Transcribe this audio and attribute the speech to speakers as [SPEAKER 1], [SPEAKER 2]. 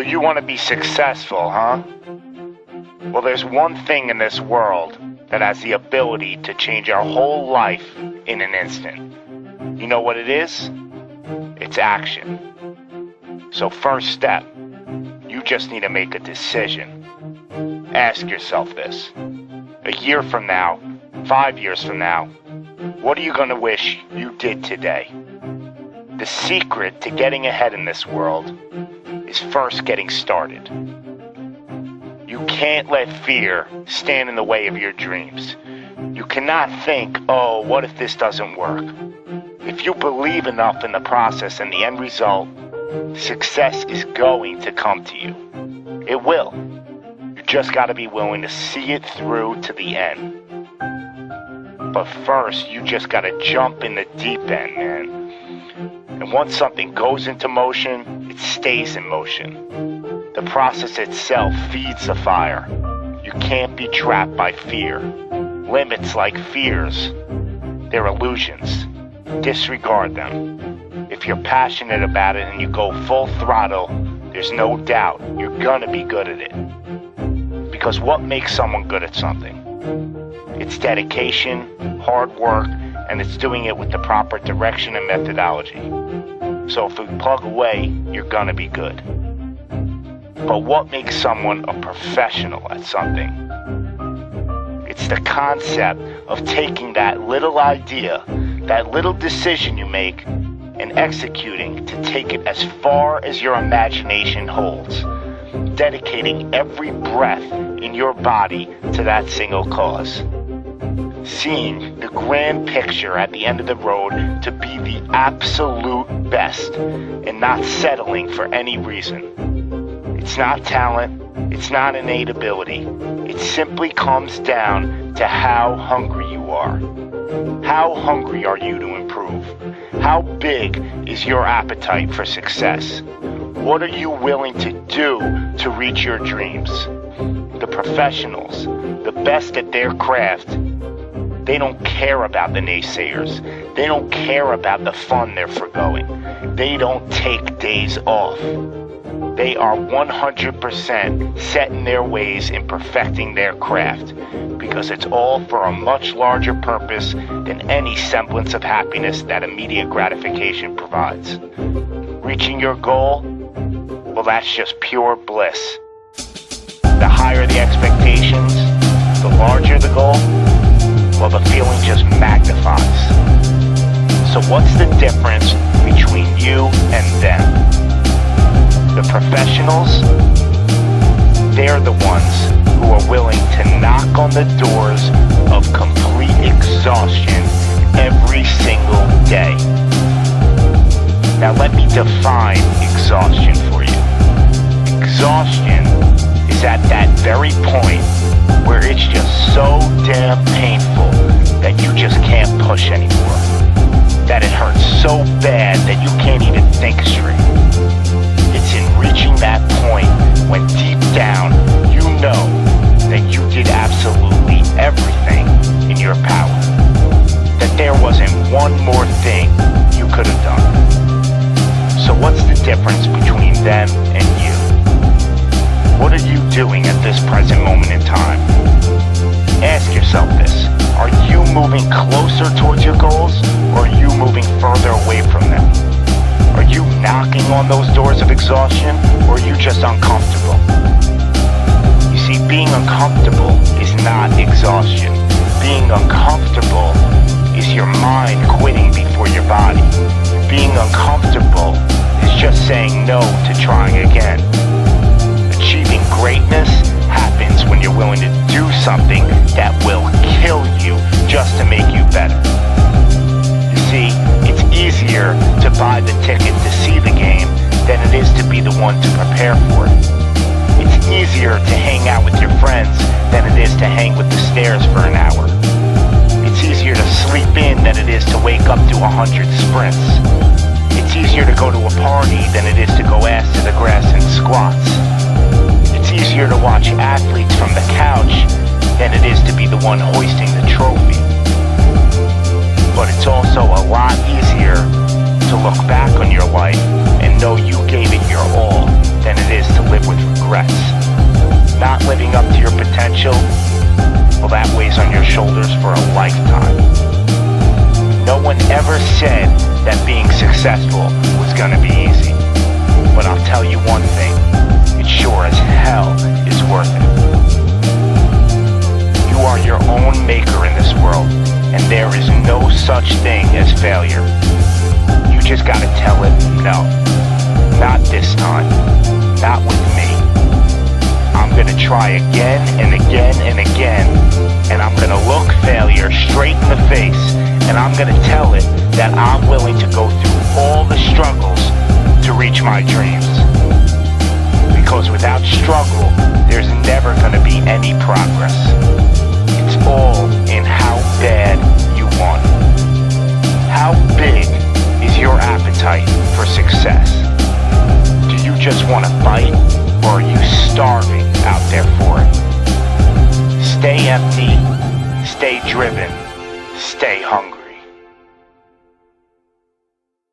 [SPEAKER 1] So you want to be successful, huh? Well, there's one thing in this world that has the ability to change our whole life in an instant. You know what it is? It's action. So first step, you just need to make a decision. Ask yourself this. A year from now, 5 years from now, what are you going to wish you did today? The secret to getting ahead in this world is first getting started. You can't let fear stand in the way of your dreams. You cannot think, oh, what if this doesn't work? If you believe enough in the process and the end result, success is going to come to you. It will. You just got to be willing to see it through to the end. But first, you just got to jump in the deep end, man. And once something goes into motion, it stays in motion. The process itself feeds the fire. You can't be trapped by fear. Limits like fears, they're illusions. Disregard them. If you're passionate about it and you go full throttle, there's no doubt you're gonna be good at it. Because what makes someone good at something? It's dedication, hard work, and it's doing it with the proper direction and methodology. So if you plug away, you're gonna be good. But what makes someone a professional at something? It's the concept of taking that little idea, that little decision you make, and executing to take it as far as your imagination holds, dedicating every breath in your body to that single cause. Seeing the grand picture at the end of the road to be the absolute best and not settling for any reason. It's not talent, it's not innate ability. It simply comes down to how hungry you are. How hungry are you to improve? How big is your appetite for success? What are you willing to do to reach your dreams? The professionals, the best at their craft, they don't care about the naysayers. They don't care about the fun they're forgoing. They don't take days off. They are 100% set in their ways in perfecting their craft because it's all for a much larger purpose than any semblance of happiness that immediate gratification provides. Reaching your goal, well, that's just pure bliss. The higher the expectations, the larger the goal, well, the feeling just magnifies. So what's the difference between you and them? The professionals, they're the ones who are willing to knock on the doors of complete exhaustion every single day. Now let me define exhaustion for you. Exhaustion is at that very point where it's just so damn painful that you just can't push anymore. That it hurts so bad that you can't even think straight. It's in reaching that point when deep down you know that you did absolutely everything in your power. That there wasn't one more thing you could have done. So what's the difference between them and you? What are you doing at this present moment in time? Ask yourself this. Are you moving closer towards your goals, or are you moving further away from them? Are you knocking on those doors of exhaustion, or are you just uncomfortable? You see, being uncomfortable is not exhaustion. Being uncomfortable is your mind quitting before your body. Being uncomfortable is just saying no to trying again. Achieving greatness happens when you're willing to do something that will kill you just to make you better. You see, it's easier to buy the ticket to see the game than it is to be the one to prepare for it. It's easier to hang out with your friends than it is to hang with the stairs for an hour. It's easier to sleep in than it is to wake up to 100 sprints. It's easier to go to a party than it is to go ass to the grass and squats. It's easier to watch athletes from the couch than it is to be the one hoisting the trophy. But it's also a lot easier to look back on your life and know you gave it your all than it is to live with regrets. Not living up to your potential, well, that weighs on your shoulders for a lifetime. No one ever said that being successful was gonna be easy. But I'll tell you one thing, it sure as hell is worth it. You are your own maker in this world, and there is no such thing as failure. You just gotta tell it, no, not this time, not with me. I'm gonna try again and again and again, and I'm gonna look failure straight in the face, and I'm gonna tell it that I'm willing to go through all the struggles to reach my dreams. Because without struggle, there's never gonna be any progress. It's all in how bad you want it. How big is your appetite for success? Do you just want to fight, or are you starving out there for it? Stay empty, stay driven, stay hungry.